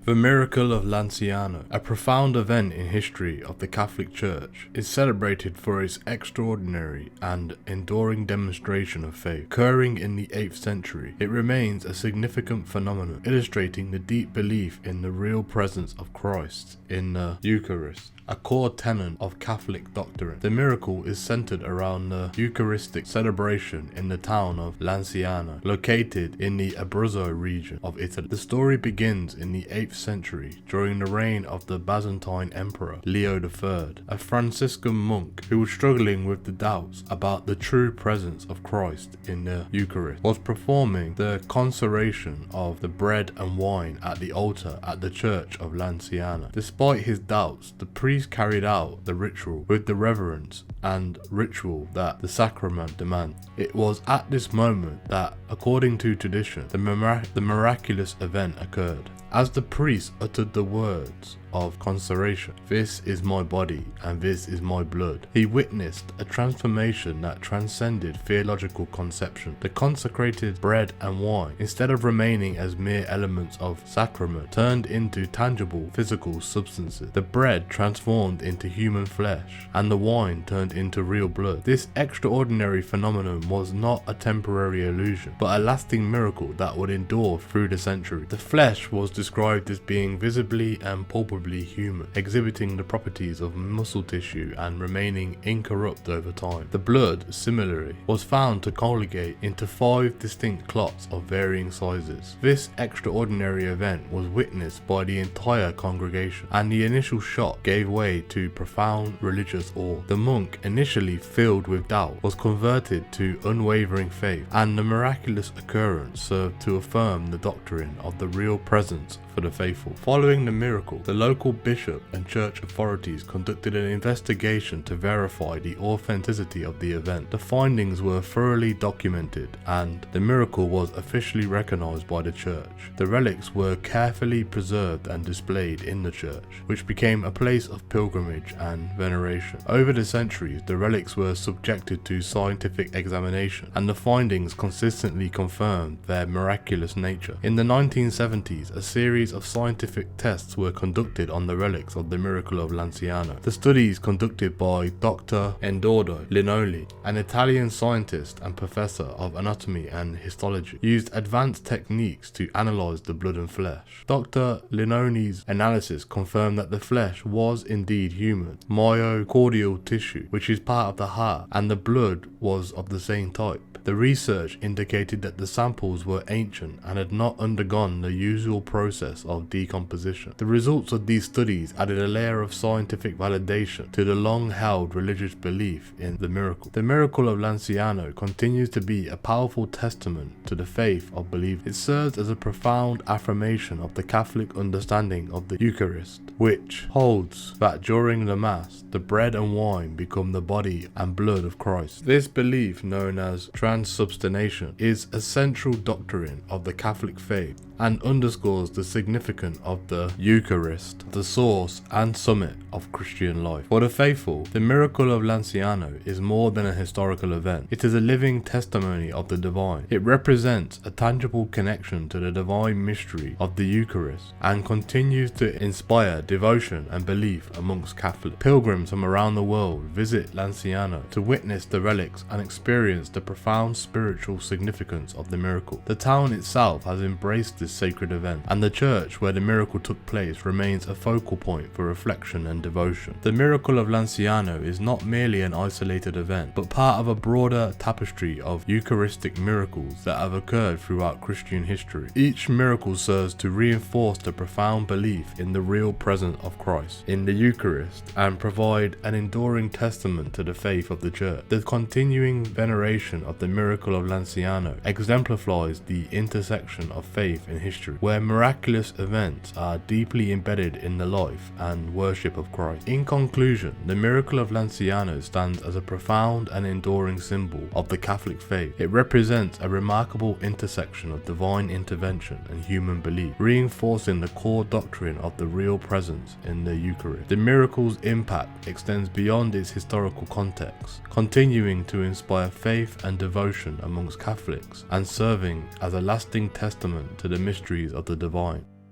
The Miracle of Lanciano, a profound event in history of the Catholic Church, is celebrated for its extraordinary and enduring demonstration of faith. Occurring in the 8th century, it remains a significant phenomenon, illustrating the deep belief in the real presence of Christ in the Eucharist, a core tenet of Catholic doctrine. The miracle is centered around the Eucharistic celebration in the town of Lanciano, located in the Abruzzo region of Italy. The story begins in the 8th century during the reign of the Byzantine Emperor Leo III. A Franciscan monk who was struggling with the doubts about the true presence of Christ in the Eucharist was performing the consecration of the bread and wine at the altar at the church of Lanciano. Despite his doubts, the priest carried out the ritual with the reverence and ritual that the sacrament demands. It was at this moment that, according to tradition, the miraculous event occurred. As the priest uttered the words of consecration, "This is my body and this is my blood," he witnessed a transformation that transcended theological conception. The consecrated bread and wine, instead of remaining as mere elements of sacrament, turned into tangible physical substances. The bread transformed into human flesh and the wine turned into real blood. This extraordinary phenomenon was not a temporary illusion, but a lasting miracle that would endure through the centuries. The flesh was described as being visibly and palpably human, exhibiting the properties of muscle tissue and remaining incorrupt over time. The blood, similarly, was found to colligate into 5 distinct clots of varying sizes. This extraordinary event was witnessed by the entire congregation, and the initial shock gave way to profound religious awe. The monk, initially filled with doubt, was converted to unwavering faith, and the miraculous occurrence served to affirm the doctrine of the real presence for the faithful. Following the miracle, the local bishop and church authorities conducted an investigation to verify the authenticity of the event. The findings were thoroughly documented and the miracle was officially recognized by the church. The relics were carefully preserved and displayed in the church, which became a place of pilgrimage and veneration. Over the centuries, the relics were subjected to scientific examination and the findings consistently confirmed their miraculous nature. In the 1970s, a series of scientific tests were conducted on the relics of the Miracle of Lanciano. The studies, conducted by Dr. Eduardo Linoli, an Italian scientist and professor of anatomy and histology, used advanced techniques to analyze the blood and flesh. Dr. Linoli's analysis confirmed that the flesh was indeed human, myocardial tissue, which is part of the heart, and the blood was of the same type. The research indicated that the samples were ancient and had not undergone the usual process of decomposition. The results of these studies added a layer of scientific validation to the long-held religious belief in the miracle. The Miracle of Lanciano continues to be a powerful testament to the faith of believers. It serves as a profound affirmation of the Catholic understanding of the Eucharist, which holds that during the Mass, the bread and wine become the body and blood of Christ. This belief, known as transubstantiation, is a central doctrine of the Catholic faith and underscores the significance of the Eucharist, the source and summit of Christian life. For the faithful, the Miracle of Lanciano is more than a historical event. It is a living testimony of the divine. It represents a tangible connection to the divine mystery of the Eucharist and continues to inspire devotion and belief amongst Catholics. Pilgrims from around the world visit Lanciano to witness the relics and experience the profound spiritual significance of the miracle. The town itself has embraced this sacred event, and the church where the miracle took place remains a focal point for reflection and devotion. The Miracle of Lanciano is not merely an isolated event, but part of a broader tapestry of Eucharistic miracles that have occurred throughout Christian history. Each miracle serves to reinforce the profound belief in the real presence of Christ in the Eucharist and provide an enduring testament to the faith of the church. The continuing veneration of the Miracle of Lanciano exemplifies the intersection of faith and history, where miraculous events are deeply embedded in the life and worship of Christ. In conclusion, the Miracle of Lanciano stands as a profound and enduring symbol of the Catholic faith. It represents a remarkable intersection of divine intervention and human belief, reinforcing the core doctrine of the real presence in the Eucharist. The miracle's impact extends beyond its historical context, continuing to inspire faith and devotion amongst Catholics and serving as a lasting testament to the mysteries of the divine.